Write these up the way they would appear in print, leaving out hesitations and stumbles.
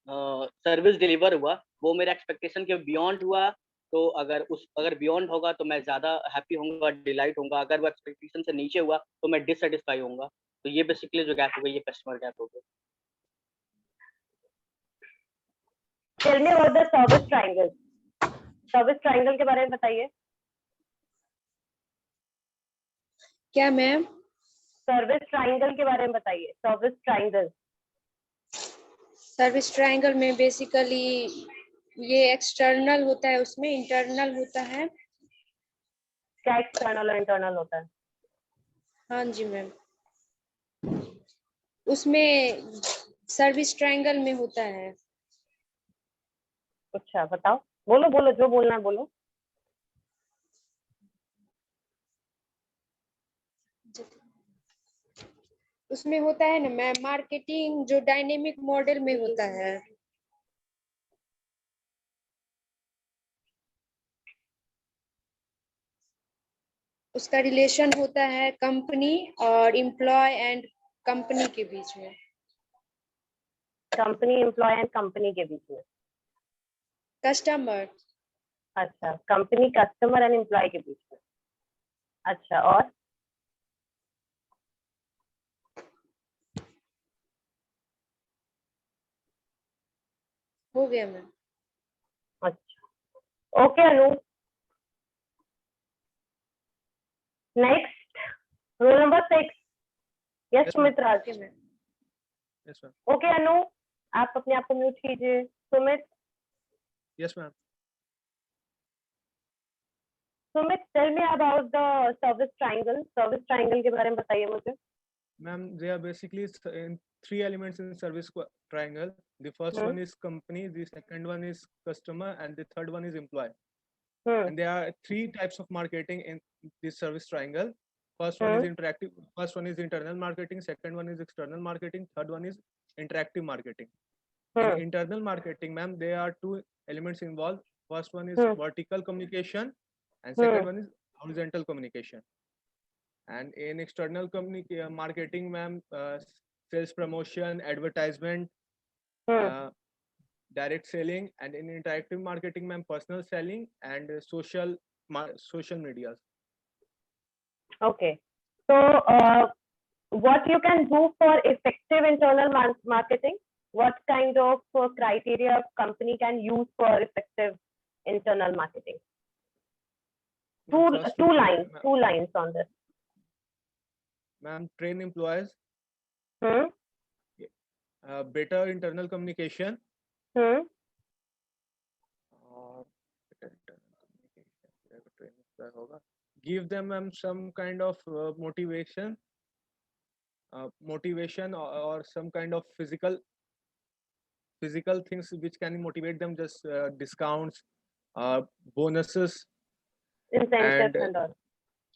Service deliver हुआ वो मेरे एक्सपेक्टेशन के बियॉन्ड हुआ, तो अगर बियॉन्ड होगा तो मैं ज़्यादा हैप्पी होऊँगा, डिलाइट होऊँगा। अगर वो एक्सपेक्टेशन से नीचे हुआ तो मैं डिससैटिस्फाई होऊँगा। तो ये बेसिकली जो गैप हो गई, ये कस्टमर गैप हो गया। Tell me about the service triangle. Service triangle के बारे में बताइए। क्या मैम? सर्विस ट्रायंगल के बारे में बताइए। Service triangle. सर्विस ट्रायंगल में बेसिकली ये एक्सटर्नल होता है, उसमें इंटरनल होता है। क्या एक्सटर्नल और इंटरनल होता है? हाँ जी मैम, उसमें सर्विस ट्रायंगल में होता है। अच्छा बताओ, बोलो बोलो, जो बोलना है बोलो। उसमें होता है ना मैम, मार्केटिंग जो डायनेमिक मॉडल में होता है। उसका रिलेशन होता है कंपनी और एम्प्लॉय एंड कंपनी के बीच में। कंपनी एम्प्लॉय एंड कंपनी के बीच में। कस्टमर। अच्छा, कंपनी कस्टमर एंड एम्प्लॉय के बीच में। अच्छा, और हो गया मैम। अच्छा, okay Anu. Next, roll number 6। Yes Sumitra. Okay ma'am. Yes ma'am. Okay Anu, आप अपने आप को म्यूट कीजिए। Sumit. Yes ma'am. Sumit, tell me about the service triangle. Service triangle के बारे में बताइए मुझे। Ma'am, they are basically in 3 elements in service triangle. The first one is company, the second one is customer, and the third one is employee. And there are 3 types of marketing in this service triangle. First one is interactive. First one is internal marketing. Second one is external marketing. Third one is interactive marketing. In internal marketing, ma'am, there are 2 elements involved. First one is vertical communication, and second one is horizontal communication. And in external marketing, ma'am, sales promotion, advertisement, direct selling, and in interactive marketing, ma'am, personal selling and social media. Okay, so what you can do for effective internal marketing? What kind of criteria company can use for effective internal marketing? Two lines on this. Ma'am, train employees. Better internal communication. Give them some kind of motivation or some kind of physical things which can motivate them, just discounts, bonuses, incentives and all.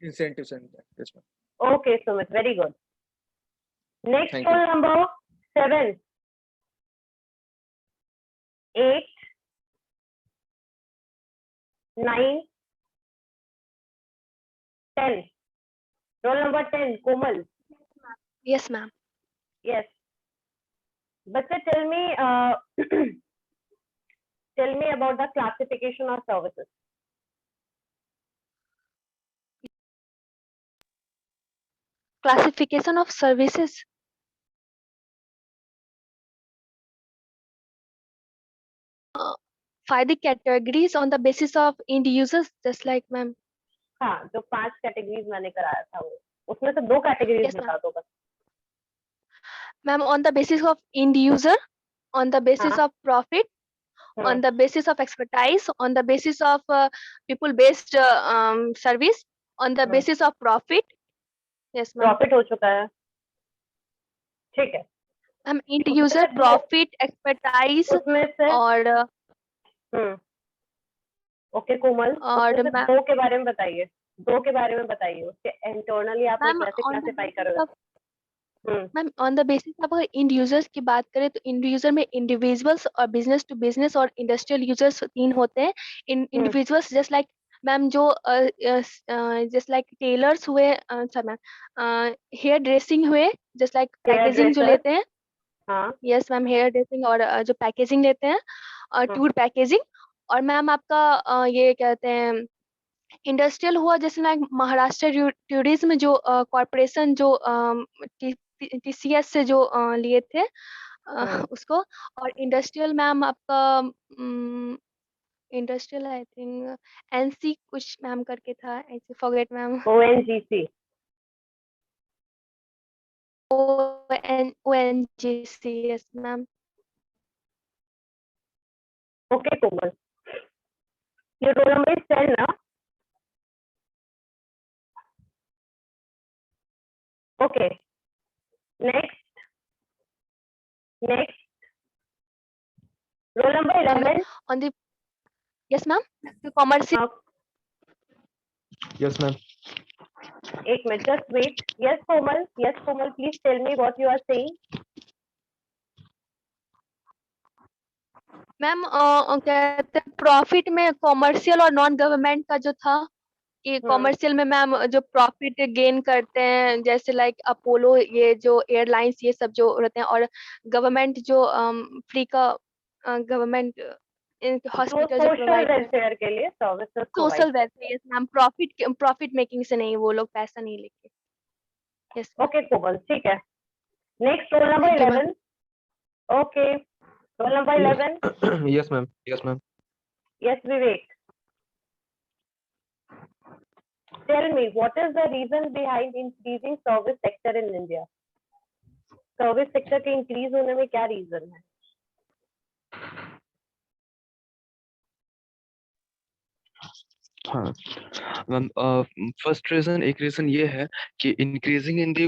Incentives and that. Yes, ma'am. Okay, Sumit, very good. Next rule number 7, 8, 9, 10. Roll number 10, Komal. Yes, ma'am. Yes. Bachcha, tell me tell me about the classification of services. Classification of services. 5 categories on the basis of end users, just like ma'am. हाँ, जो 5 categories मैंने कराया था वो, उसमें से 2 categories बता दो बस. Ma'am, on the basis of end user, on the basis of profit, on the basis of expertise, on the basis of people based service, on the basis of profit. Yes ma'am. Profit हो चुका है, ठीक है. हम end user, profit, expertise और okay कोमल, और 2 के बारे में बताइए. 2 के बारे में बताइए, उसके इंटरनली आपने कैसे क्लासिफाई करोगे? Ma'am on the basis of अगर इंड यूजर्स की बात करें तो इंड यूजर में इंडिविजुअल्स और बिजनेस टू बिजनेस और इंडस्ट्रियल यूजर्स 3 होते हैं. इंडिविजुअल्स जस्ट लाइक मैम जो जस्ट लाइक टेलर्स हुए, सर मैम हेयर ड्रेसिंग हुए, जस्ट लाइक पैकेजिंग जो लेते हैं, हाँ यस मैम, हेयर ड्रेसिंग और जो पैकेजिंग लेते हैं, टूर पैकेजिंग। और मैम आपका ये कहते हैं इंडस्ट्रियल हुआ, जैसे ना महाराष्ट्र टूरिज्म जो कॉरपोरेशन जो TCS से जो लिए थे उसको। और इंडस्ट्रियल मैम आपका इंडस्ट्रियल आई थिंक NC कुछ मैम करके था, ऐसे forget ma'am. ONGC। ONGC, yes ma'am. Okay, Komal. Your roll number is 10 now. Okay. Next. Roll number 11. On the yes ma'am, the commercial. Yes, ma'am. 1 minute, just wait. Yes, Komal. Please tell me what you are saying. Ma'am कहते profit में commercial और non government का जो था कि commercial में ma'am जो profit gain करते हैं, जैसे लाइक अपोलो, ये जो एयरलाइंस, ये सब जो रहते हैं, और गवर्नमेंट जो फ्री का गवर्नमेंट हॉस्पिटल जो प्रोवाइड वेलफेयर के लिए services, social welfare. Yes ma'am, profit making से नहीं, वो लोग पैसा नहीं लेके। यस ओके कोमल, ठीक है। Next roll number 11। Okay, roll number 11। Yes, ma'am. Yes, ma'am. Yes, Vivek. Tell me, what is the reason behind increasing service sector in India? Service sector के इंक्रीज होने में क्या रीजन है? हाँ मैम, फर्स्ट रीजन, एक reason ये है कि increasing in the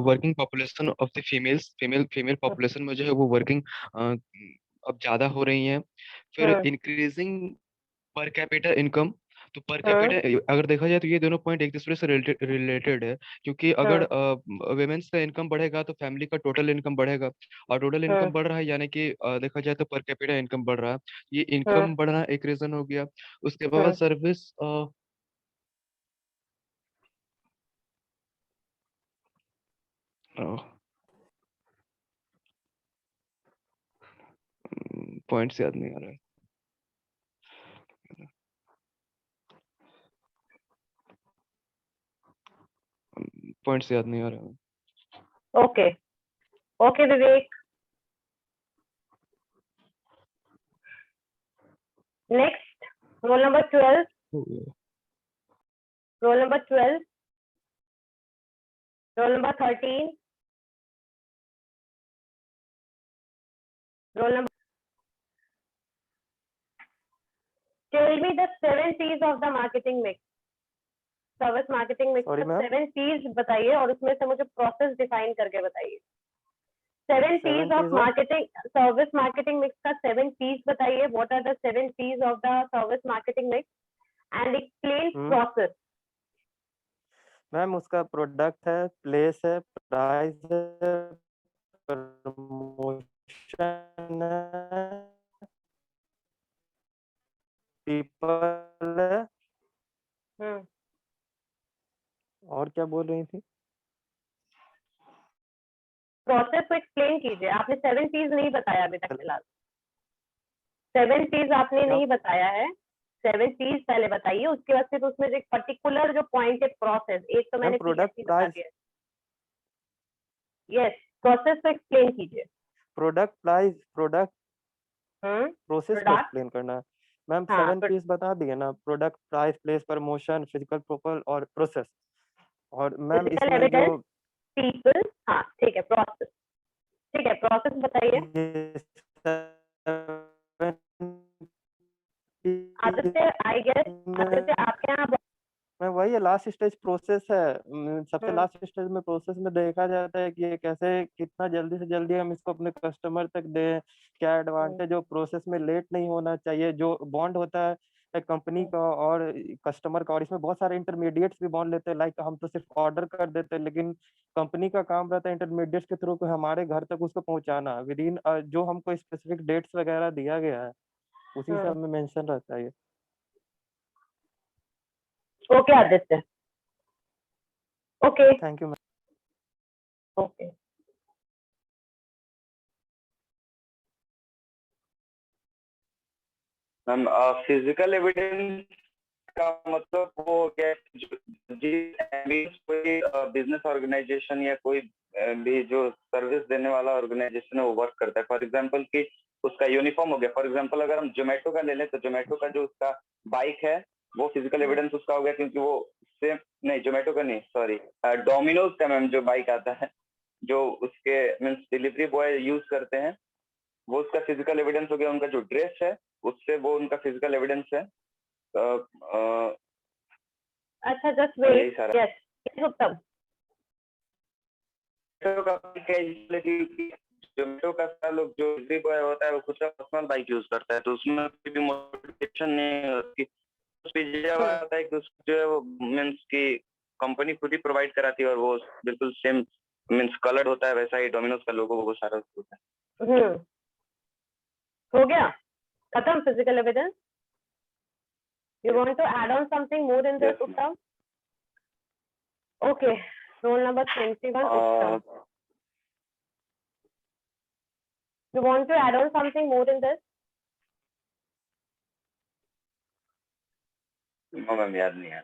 working population of the female population में जो है वो वर्किंग अब ज्यादा हो रही हैं। फिर इंक्रीजिंग पर कैपिटा इनकम, तो पर कैपिटा अगर देखा जाए तो ये दोनों पॉइंट एक दूसरे से रिलेटेड है, क्योंकि अगर वुमेन्स का इनकम बढ़ेगा तो फैमिली का टोटल इनकम बढ़ेगा, और टोटल इनकम बढ़ रहा है यानी कि देखा जाए तो पर कैपिटा इनकम बढ़ रहा है। ये इनकम बढ़ना एक रीजन हो गया। उसके बाद सर्विस पॉइंट्स याद नहीं आ रहा है। पॉइंट्स याद नहीं आ रहा है। Okay okay Vivek. Next roll number 12। Roll number 12। Roll number 13। Roll number tell me the 7 P's of the marketing mix. Service marketing mix का 7 P's बताइए और उसमें से मुझे प्रोसेस डिफाइन करके बताइए। 7 P's of marketing, service marketing mix का 7 P's बताइए। What are the 7 P's of the service marketing mix and explain process. Ma'am उसका प्रोडक्ट है, प्लेस है, प्राइस है, प्रमोशन है, पीपल है, और क्या बोल रही थी? प्रोसेस को एक्सप्लेन कीजिए। आपने 7 P's नहीं बताया अभी तक फिलहाल। 7 P's आपने नहीं बताया है। 7 P's पहले बताइए, उसके बाद फिर उसमें एक पर्टिकुलर जो पॉइंट है प्रोसेस। एक तो मैंने प्रोडक्ट बता दिया। यस, प्रोसेस को एक्सप्लेन कीजिए। प्रोडक्ट प्राइस, प्रोडक्ट प्रोसेस को एक्सप्लेन करना है मैम। 7 P's बता दिए ना, product, price, place, promotion, physical profile और प्रोसेस। और मैम इसमें जो पीपल, हाँ ठीक है, प्रोसेस, ठीक है, प्रोसेस बताइए। आदित्य, आई गेस आदित्य आपके यहाँ मैं वही है, लास्ट स्टेज प्रोसेस है। सबसे लास्ट स्टेज में प्रोसेस में देखा जाता है कि ये कैसे, कितना जल्दी से जल्दी हम इसको अपने कस्टमर तक दें, क्या एडवांटेज हो, प्रोसेस में लेट नहीं होना चाहिए। जो बॉन्ड होता है कंपनी का और कस्टमर का, और इसमें बहुत सारे इंटरमीडिएट्स भी बॉन्ड लेते हैं। लाइक हम तो सिर्फ ऑर्डर कर देते हैं, लेकिन कंपनी का काम रहता है इंटरमीडिएट्स के थ्रू हमारे घर तक उसको पहुंचाना विद इन जो हमको स्पेसिफिक डेट्स वगैरह दिया गया है, उसी सब में मेंशन रहता है ये। Okay Aditya, okay, thank you ma'am. Okay. Ma'am physical evidence का मतलब वो क्या, कोई बिजनेस ऑर्गेनाइजेशन या कोई भी जो सर्विस देने वाला ऑर्गेनाइजेशन है वो वर्क करता है। फॉर एग्जांपल कि उसका यूनिफॉर्म हो गया। फॉर एग्जांपल अगर हम जोमेटो का ले लें तो जोमेटो का जो उसका बाइक है वो फिजिकल एविडेंस उसका हो गया, क्योंकि वो सेम नहीं, जोमेटो का नहीं, सॉरी, डोमिनोज का मैम जो बाइक आता है जो उसके मीन्स डिलीवरी बॉय यूज करते हैं, वो उसका फिजिकल एविडेंस हो गया। उनका जो ड्रेस है उससे वो उनका फिजिकल एविडेंस है। अच्छा, जस्ट यही वेट, सारा। यस उत्तम। जोमेटो का सारा लोग जो डिलीवरी बॉय होता है वो खुद का पर्सनल बाइक यूज करता है, तो उसमें भी मोटिवेशन नहीं होती। होता है कि जो है वो मीन्स की कंपनी खुद ही प्रोवाइड कराती है और वो बिल्कुल सेम मीन्स कलर्ड होता है, वैसा ही डोमिनोज का लोगो वो सारा होता है। हो गया खत्म physical evidence. You want to add on something more in this, Uttam? Okay, roll number 21, Uttam. You want to add on something more in this? No ma'am, याद नहीं है।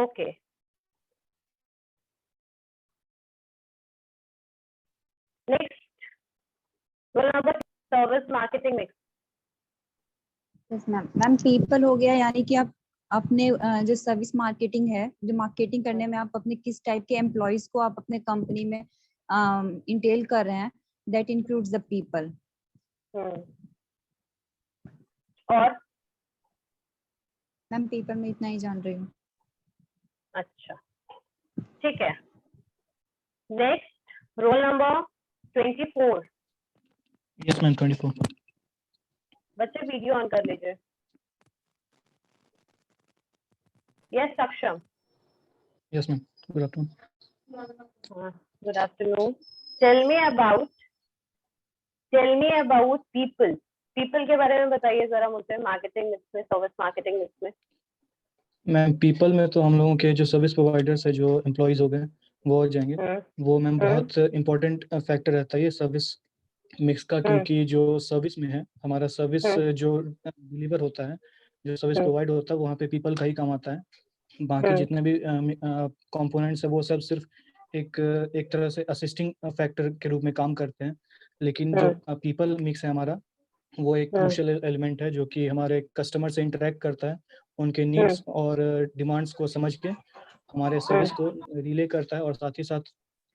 Okay. Next, roll number service marketing mix. Yes ma'am. Ma'am people हो गया, यानी कि आप अपने जो सर्विस मार्केटिंग है, जो मार्केटिंग करने में आप अपने किस टाइप के एम्प्लॉयज को आप अपने कंपनी में इंटेल कर रहे हैं, दैट इंक्लूड्स द पीपल। और मैम पीपल में इतना ही जान रही हूँ। अच्छा, ठीक है। Next, roll number 24। Yes ma'am, 24। बच्चे वीडियो ऑन कर लीजिए। Yes Saksham. Yes ma'am, good afternoon. Good afternoon. Tell me about people. People के बारे में बताइए जरा मुझे, मार्केटिंग मिक्स में, सर्विस मार्केटिंग मिक्स में। मैम पीपल में तो हम लोगों के जो सर्विस प्रोवाइडर्स है, जो एम्प्लॉयज हो गए वो हो जाएंगे। वो मैम बहुत इम्पोर्टेंट फैक्टर रहता है ये सर्विस मिक्स का, क्योंकि जो सर्विस में है हमारा सर्विस जो डिलीवर होता है, जो सर्विस प्रोवाइड होता है, वहाँ पे पीपल का ही काम आता है। बाकी जितने भी कंपोनेंट्स है वो सब सिर्फ एक तरह से असिस्टिंग फैक्टर के रूप में काम करते हैं। लेकिन जो पीपल मिक्स है हमारा, वो एक क्रूशियल एलिमेंट है जो कि हमारे कस्टमर से इंटरेक्ट करता है, उनके नीड्स और डिमांड्स को समझ के हमारे सर्विस को रिले करता है, और साथ ही साथ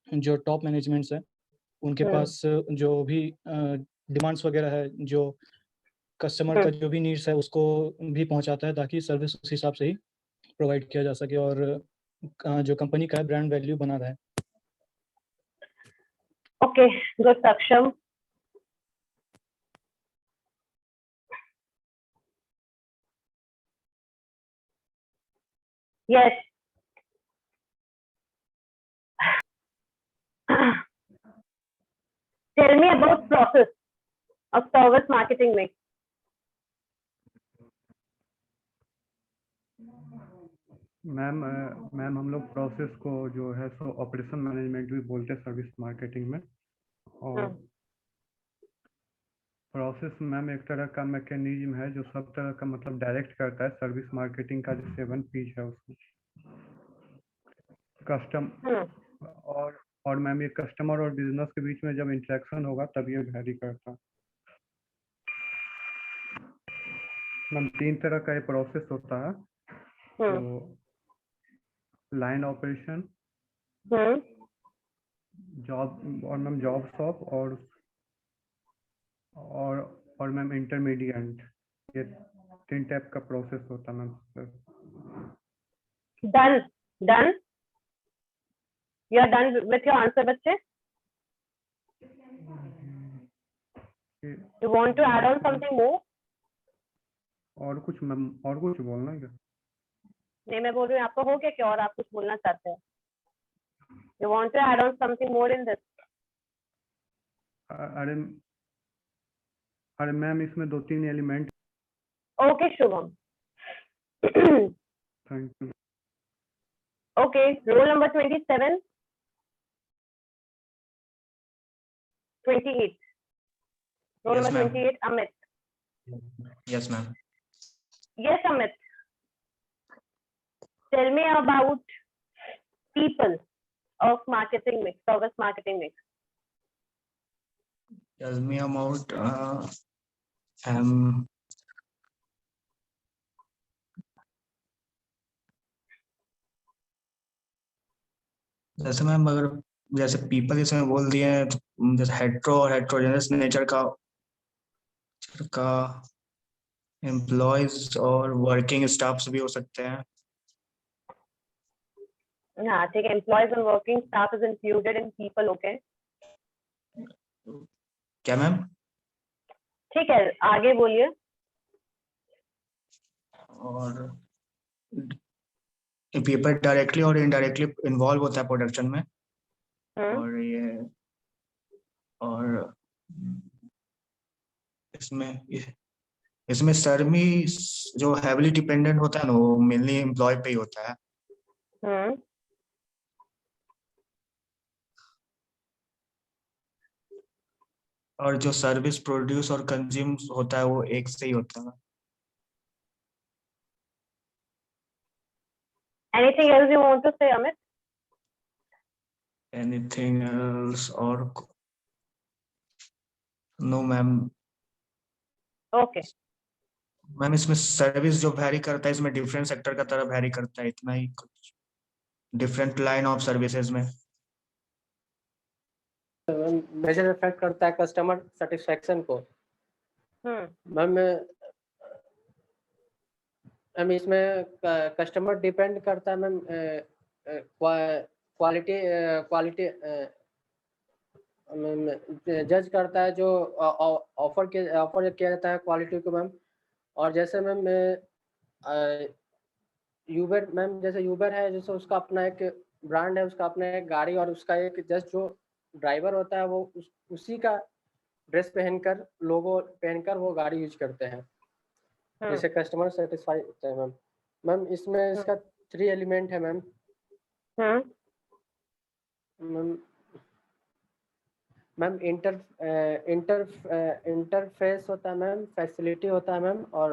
जो टॉप मैनेजमेंट्स है उनके पास जो भी डिमांड्स वगैरह है, जो कस्टमर का जो भी नीड्स है उसको भी पहुंचाता है, ताकि सर्विस उस हिसाब से ही प्रोवाइड किया जा सके और जो कंपनी का ब्रांड वैल्यू बना रहे। ओके, गुड सक्षम। Yes. Tell me about process of service marketing mix. Ma'am हम लोग प्रोसेस को जो है सो ऑपरेशन मैनेजमेंट भी बोलते हैं सर्विस मार्केटिंग में। और प्रोसेस मैम एक तरह का मैकेनिज्म है जो सब तरह का मतलब डायरेक्ट करता है सर्विस मार्केटिंग का जो 7 P's है उसमें। कस्टम और मैम ये कस्टमर और बिजनेस के बीच में जब इंटरेक्शन होगा तब ये वैरी करता है। मैम 3 तरह का ये प्रोसेस होता है, तो लाइन ऑपरेशन, जॉब और मैम जॉब शॉप और मैम इंटरमीडिएट, ये 3 टाइप का प्रोसेस होता है ma'am. Done you are done with your answer बच्चे? You want to add on something more? और कुछ मैम, और कुछ बोलना है क्या? नहीं, मैं बोल रही हूँ आपको हो गया क्या, और आप कुछ बोलना चाहते हैं? You want to add on something more in this? अरे मैम इसमें 2-3 element. Okay Shubham. Thank you. Okay, roll number 27, 28. Roll number 28, Amit. Yes, ma'am. Yes, Amit. Tell me about people of marketing mix, service marketing mix. Tell me about जैसे ma'am अगर जैसे people इसमें बोल दिए हैं तो जैसे हेट्रो और हेट्रोजेनस नेचर का एम्प्लॉयज और वर्किंग स्टाफ्स भी हो सकते हैं. हाँ ठीक है, employees and working staff is included in people. Okay क्या मैम? ठीक है, आगे बोलिए. और पीपल डायरेक्टली और इनडायरेक्टली इन्वॉल्व होता है प्रोडक्शन में. और ये और इसमें सर्विस जो हैविली डिपेंडेंट होता है ना वो मेनली एम्प्लॉय पे ही होता है. और जो सर्विस प्रोड्यूस और कंज्यूम होता है वो एक से ही होता है. Anything else you want to say, Amit? Anything else or no ma'am. Okay. Ma'am इसमें सर्विस जो वैरी करता है इसमें डिफरेंट सेक्टर का तरह वैरी करता है, इतना ही कुछ डिफरेंट लाइन ऑफ सर्विसेज में. मेजर इफेक्ट करता है कस्टमर सेटिस्फेक्शन को. मैम इसमें कस्टमर डिपेंड करता है मैम क्वालिटी जज करता है जो ऑफर किया जाता है क्वालिटी को मैम. और जैसे मैम यूबर मैम, जैसे यूबर है जैसे उसका अपना एक ब्रांड है, उसका अपना एक गाड़ी और उसका एक जस्ट जो ड्राइवर होता है वो उसी का ड्रेस पहनकर लोगो पहनकर वो गाड़ी यूज करते हैं. जैसे कस्टमर सेटिस्फाई होता है मैम. मैम इसमें इसका 3 एलिमेंट है मैम. मैम इंटरफेस होता है मैम, फैसिलिटी होता है मैम, और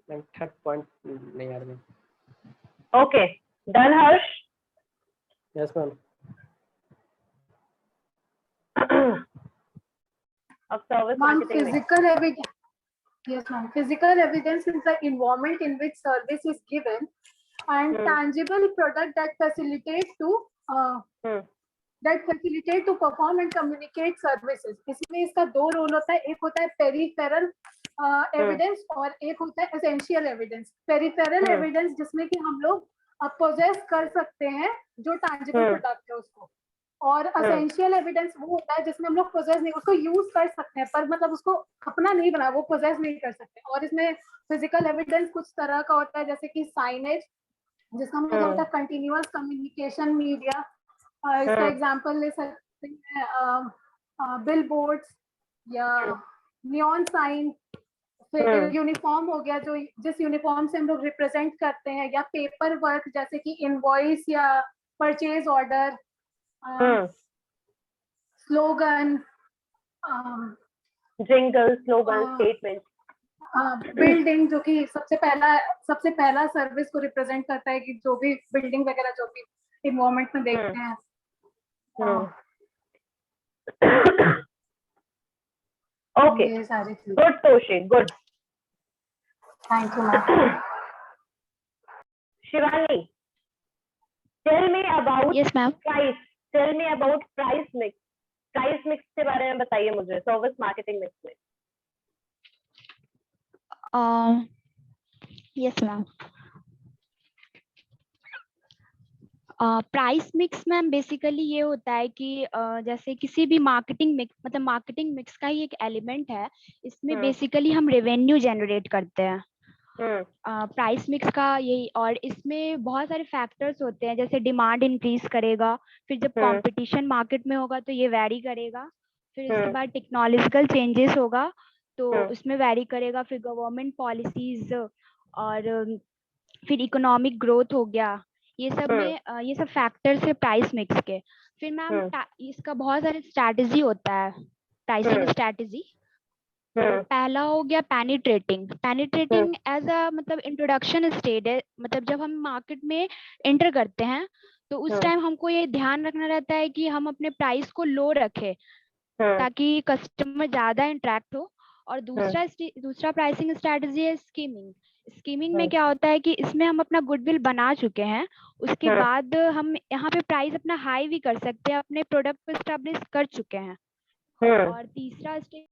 मैम थर्ड पॉइंट नहीं यार ma'am. Okay done Harsh. Yes ma'am. of service Ma'am, marketing. Physical evidence. Yes, ma'am. Physical evidence is the environment in which service is given, and tangible product that facilitate to perform and communicate services. इसमें इसका 2 role होता है, एक होता है peripheral evidence और एक होता है एसेंशियल एविडेंस. पेरिफेरल एविडेंस जिसमें कि हम लोग पोजेस कर सकते हैं जो tangible प्रोडक्ट है उसको, और एसेंशियल एविडेंस वो होता है जिसमें हम लोग पोजेस नहीं, उसको यूज कर सकते हैं पर मतलब उसको अपना नहीं बना, वो पोजेस नहीं कर सकते. और इसमें फिजिकल एविडेंस कुछ तरह का होता है जैसे कि साइनेज, जिसका मतलब होता है कंटिन्यूअस कम्युनिकेशन मीडिया. इसका एग्जांपल ले सकते हैं बिल बोर्ड्स या नियॉन साइन. फिर यूनिफॉर्म हो गया, जो जिस यूनिफॉर्म से हम लोग रिप्रेजेंट करते हैं, या पेपर वर्क जैसे कि इनवॉइस या purchase order. Slogan, jingle, slogan, statement. Building जो कि सबसे पहला सर्विस को रिप्रेजेंट करता है कि जो भी बिल्डिंग वगैरह जो भी इन्वायरमेंट में देखते हैं. Okay good Toshi, good. Thank you ma'am. Shivani, tell me about yes ma'am. Price. Tell me about price mix. Price mix के बारे में बताइए मुझे सर्विस मार्केटिंग मिक्स में. Yes ma'am. Price mix ma'am basically ये होता है कि जैसे किसी भी मार्केटिंग मिक्स, मतलब मार्केटिंग मिक्स का ही एक एलिमेंट है. इसमें बेसिकली हम रेवेन्यू जनरेट करते हैं. प्राइस मिक्स का यही, और इसमें बहुत सारे फैक्टर्स होते हैं जैसे डिमांड इंक्रीज करेगा, फिर जब कंपटीशन मार्केट में होगा तो ये वैरी करेगा, फिर इसके बाद टेक्नोलॉजिकल चेंजेस होगा तो उसमें वैरी करेगा, फिर गवर्नमेंट पॉलिसीज और फिर इकोनॉमिक ग्रोथ हो गया. ये सब में ये सब फैक्टर्स है प्राइस मिक्स के. फिर मैम इसका बहुत सारे स्ट्रैटेजी होता है, प्राइसिंग स्ट्रैटेजी. पहला हो गया पेनिट्रेटिंग एज अ मतलब इंट्रोडक्शन स्टेज है, मतलब जब हम मार्केट में एंटर करते हैं तो उस टाइम हमको ये ध्यान रखना रहता है कि हम अपने प्राइस को लो रखें ताकि कस्टमर ज्यादा इंटरेक्ट हो। और दूसरा प्राइसिंग स्ट्रेटजी है स्कीमिंग में क्या होता है कि इसमें हम अपना गुडविल बना चुके हैं, उसके बाद हम यहाँ पे प्राइस अपना हाई भी कर सकते हैं, अपने प्रोडक्ट को एस्टेब्लिश कर चुके हैं। और तीसरा स्टेज